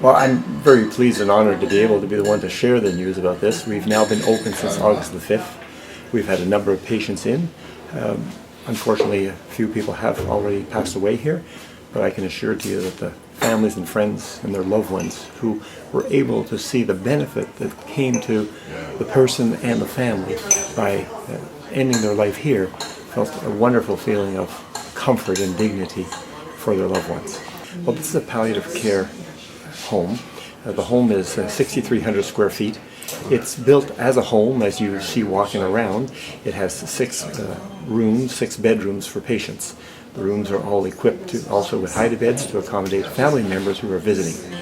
Well, I'm very pleased and honored to be able to be the one to share the news about this. We've now been open since August the 5th. We've had a number of patients in. Unfortunately, a few people have already passed away here, but I can assure to you that the families and friends and their loved ones who were able to see the benefit that came to the person and the family by ending their life here felt a wonderful feeling of comfort and dignity for their loved ones. Well, this is a palliative care home. The home is 6,300 square feet. It's built as a home, as you see walking around. It has 6 rooms, 6 bedrooms for patients. The rooms are all equipped also with hide-a-beds to accommodate family members who are visiting.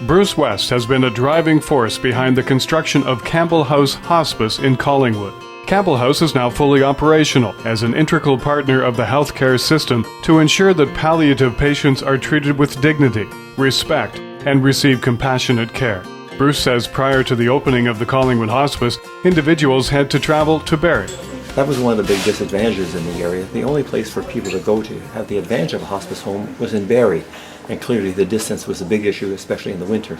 Bruce West has been a driving force behind the construction of Campbell House Hospice in Collingwood. Campbell House is now fully operational as an integral partner of the healthcare system to ensure that palliative patients are treated with dignity, respect, and receive compassionate care. Bruce says prior to the opening of the Collingwood Hospice, individuals had to travel to Barrie. That was one of the big disadvantages in the area. The only place for people to go to have the advantage of a hospice home was in Barrie, and clearly the distance was a big issue, especially in the winter.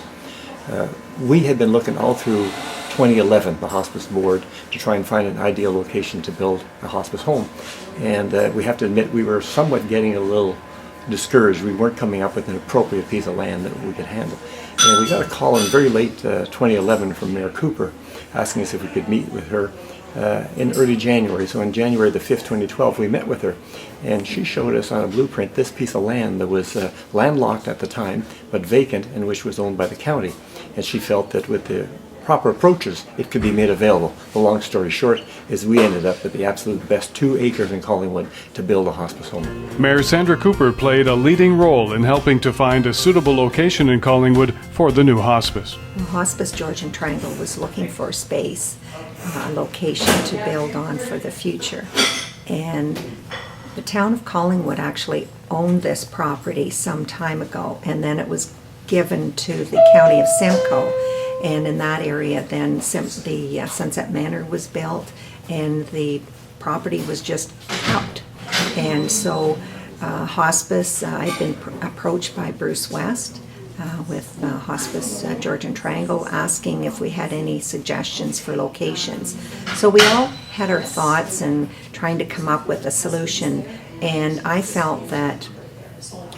We had been looking all through 2011, the hospice board, to try and find an ideal location to build a hospice home. And we have to admit we were somewhat getting a little discouraged. We weren't coming up with an appropriate piece of land that we could handle. And we got a call in very late 2011 from Mayor Cooper asking us if we could meet with her in early January. So on January the 5th, 2012, we met with her, and she showed us on a blueprint this piece of land that was landlocked at the time, but vacant, and which was owned by the county. And she felt that with the proper approaches, it could be made available. The long story short is we ended up with the absolute best 2 acres in Collingwood to build a hospice home. Mayor Sandra Cooper played a leading role in helping to find a suitable location in Collingwood for the new hospice. Hospice Georgian Triangle was looking for a space, a location to build on for the future. And the town of Collingwood actually owned this property some time ago, and then it was given to the county of Simcoe. And in that area then the Sunset Manor was built, and the property was just out. And so hospice, I've been approached by Bruce West with Hospice Georgian Triangle asking if we had any suggestions for locations. So we all had our thoughts and trying to come up with a solution, and I felt that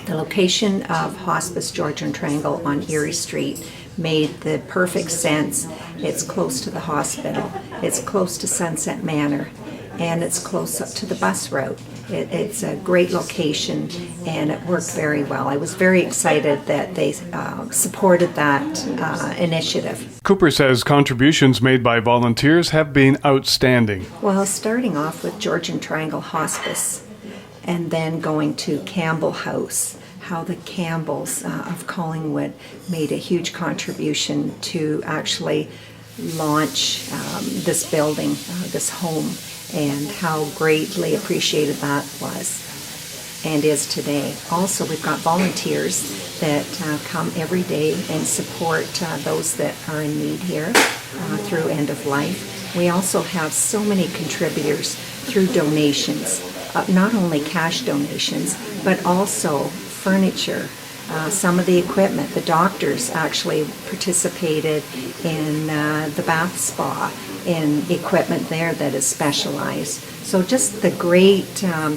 the location of Hospice Georgian Triangle on Erie Street made the perfect sense. It's close to the hospital, it's close to Sunset Manor, and it's close up to the bus route. It's a great location, and it worked very well. I was very excited that they supported that initiative. Cooper says contributions made by volunteers have been outstanding. Well, starting off with Georgian Triangle Hospice, and then going to Campbell House, how the Campbells of Collingwood made a huge contribution to actually launch this building, this home, and how greatly appreciated that was and is today. Also, we've got volunteers that come every day and support those that are in need here through end of life. We also have so many contributors through donations, not only cash donations, but also furniture, some of the equipment. The doctors actually participated in the bath spa and equipment there that is specialized. So just the great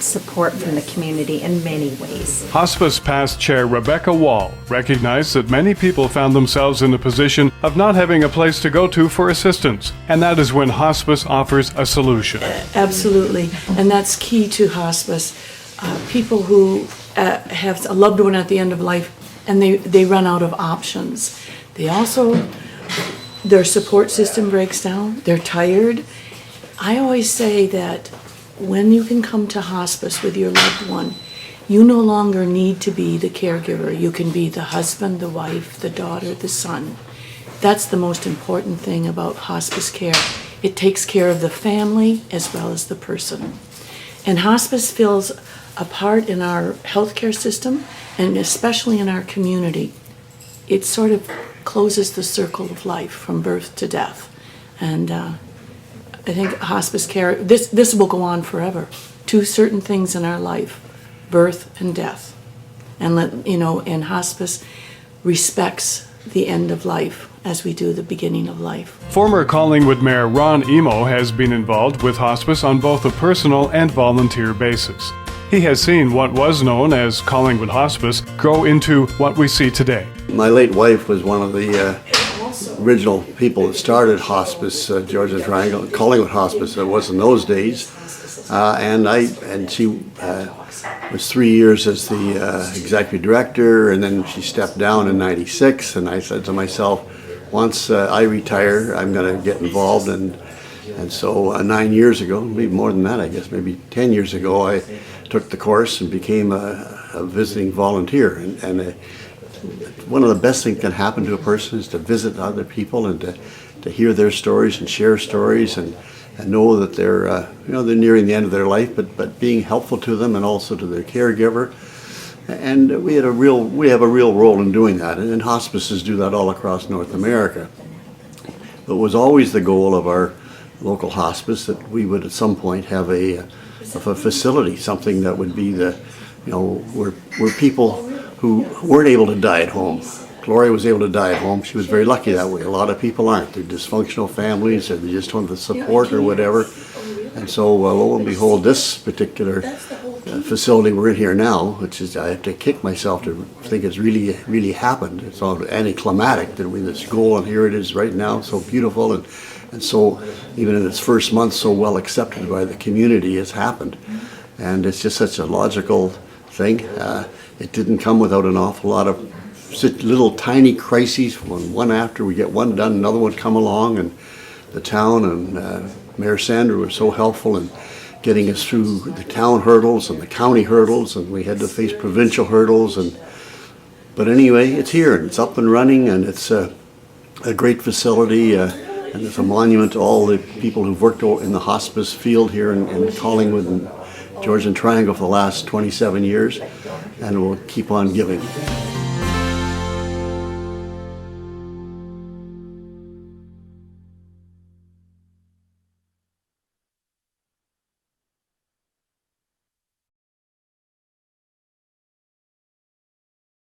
support from the community in many ways. Hospice Past Chair Rebecca Wall recognized that many people found themselves in a position of not having a place to go to for assistance, and that is when hospice offers a solution. Absolutely, and that's key to hospice. People who have a loved one at the end of life and they run out of options. They also, their support system breaks down, they're tired. I always say that when you can come to hospice with your loved one, you no longer need to be the caregiver. You can be the husband, the wife, the daughter, the son. That's the most important thing about hospice care. It takes care of the family as well as the person. And hospice fills a part in our healthcare system, and especially in our community. It sort of closes the circle of life from birth to death. And I think hospice care, this will go on forever. 2 certain things in our life, birth and death. And in hospice, respects the end of life as we do the beginning of life. Former Collingwood Mayor Ron Emo has been involved with hospice on both a personal and volunteer basis. He has seen what was known as Collingwood Hospice grow into what we see today. My late wife was one of the original people that started hospice, George and Triangle, Collingwood Hospice. It was in those days, and she was 3 years as the executive director, and then she stepped down in '96. And I said to myself, once I retire, I'm going to get involved, and so 9 years ago, maybe more than that, I guess, maybe 10 years ago, I took the course and became a visiting volunteer. And one of the best things that can happen to a person is to visit other people and to hear their stories and share stories and know that they're they're nearing the end of their life, but being helpful to them and also to their caregiver. And we have a real role in doing that, and hospices do that all across North America. But it was always the goal of our local hospice that we would at some point have a facility, something that would be where people who weren't able to die at home. Gloria was able to die at home. She was very lucky that way. A lot of people aren't. They're dysfunctional families, or they just want the support or whatever. And so, lo and behold, this particular facility we're in here now, which is, I have to kick myself to think it's really happened. It's all anticlimactic that we this goal, and here it is right now, so beautiful, and so even in its first month, so well accepted by the community has happened. And it's just such a logical thing. It didn't come without an awful lot of little tiny crises. One after we get one done, another one come along, and the town and Mayor Sandra was so helpful in getting us through the town hurdles and the county hurdles, and we had to face provincial hurdles. But anyway, it's here and it's up and running, and it's a great facility, and it's a monument to all the people who've worked in the hospice field here in Collingwood and George and Triangle for the last 27 years, and we'll keep on giving.